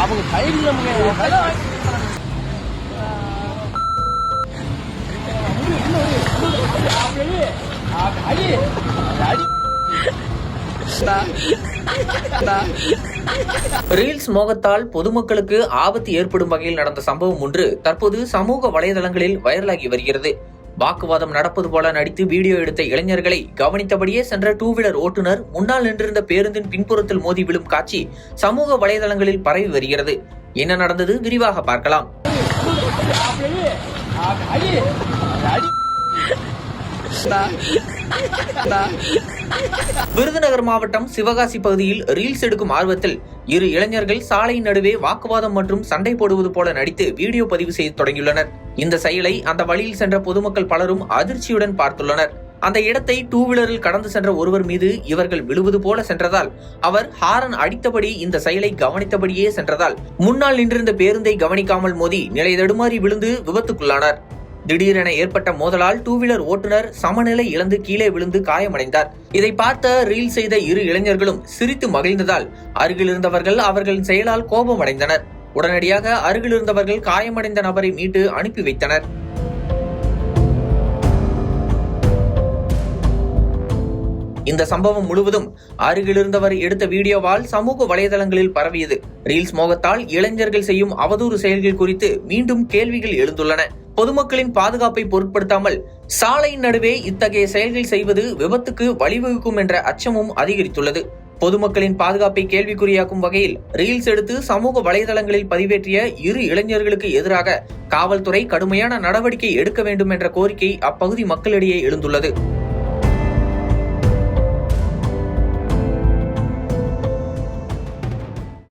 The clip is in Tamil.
அவங்க கையில் ரீல்ஸ் மோகத்தால் பொதுமக்களுக்கு ஆபத்து ஏற்படும் வகையில் நடந்த சம்பவம் ஒன்று தற்போது சமூக வலைதளங்களில் வைரலாகி வருகிறது. வாக்குவாதம் நடப்பது போல நடித்து வீடியோ எடுத்த இளைஞர்களை கவனித்தபடியே சென்ற டூ வீலர் ஓட்டுநர் முன்னால் நின்றிருந்த பேருந்தின் பின்புறத்தில் மோதி விழும் காட்சி சமூக வலைதளங்களில் பரவி வருகிறது. என்ன நடந்தது விரிவாக பார்க்கலாம். விருதுநகர் மாவட்டம் சிவகாசி பகுதியில் ரீல்ஸ் எடுக்கும் ஆர்வத்தில் இரு இளைஞர்கள் சாலையின் நடுவே வாக்குவாதம் மற்றும் சண்டை போடுவது போல நடித்து வீடியோ பதிவு செய்து தொடங்கியுள்ளனர். இந்த செயலை அந்த வழியில் சென்ற பொதுமக்கள் பலரும் அதிர்ச்சியுடன் பார்த்துள்ளனர். அந்த இடத்தை டூ வீலரில் கடந்து சென்ற ஒருவர் மீது இவர்கள் விழுவது போல சென்றதால் அவர் ஹாரன் அடித்தபடி இந்த செயலை கவனித்தபடியே சென்றதால் முன்னால் நின்றிருந்த பேருந்தை கவனிக்காமல் மோதி நிலை தடுமாறி விழுந்து விபத்துக்குள்ளானார். திடீரென ஏற்பட்ட மோதலால் டூ வீலர் ஓட்டுநர் சமநிலை இழந்து கீழே விழுந்து காயமடைந்தார். இதை பார்த்த ரீல் செய்த இரு இளைஞர்களும் சிரித்து மகிழ்ந்ததால் அருகில் இருந்தவர்கள் அவர்களின் செயலால் கோபம் அடைந்தனர். உடனடியாக அருகில் இருந்தவர்கள் காயமடைந்த நபரை மீட்டு அனுப்பி வைத்தனர். இந்த சம்பவம் முழுவதும் அருகிலிருந்தவர் எடுத்த வீடியோவால் சமூக வலைதளங்களில் பரவியது. ரீல்ஸ் மோகத்தால் இளைஞர்கள் செய்யும் அவதூறு செயல்கள் குறித்து மீண்டும் கேள்விகள் எழுந்துள்ளன. பொதுமக்களின் பாதுகாப்பை பொருட்படுத்தாமல் சாலையின் நடுவே இத்தகைய செயல்கள் செய்வது விபத்துக்கு வழிவகுக்கும் என்ற அச்சமும் அதிகரித்துள்ளது. பொதுமக்களின் பாதுகாப்பை கேள்விக்குறியாக்கும் வகையில் ரீல்ஸ் எடுத்து சமூக வலைதளங்களில் பதிவேற்றிய இரு இளைஞர்களுக்கு எதிராக காவல்துறை கடுமையான நடவடிக்கை எடுக்க வேண்டும் என்ற கோரிக்கை அப்பகுதி மக்களிடையே எழுந்துள்ளது.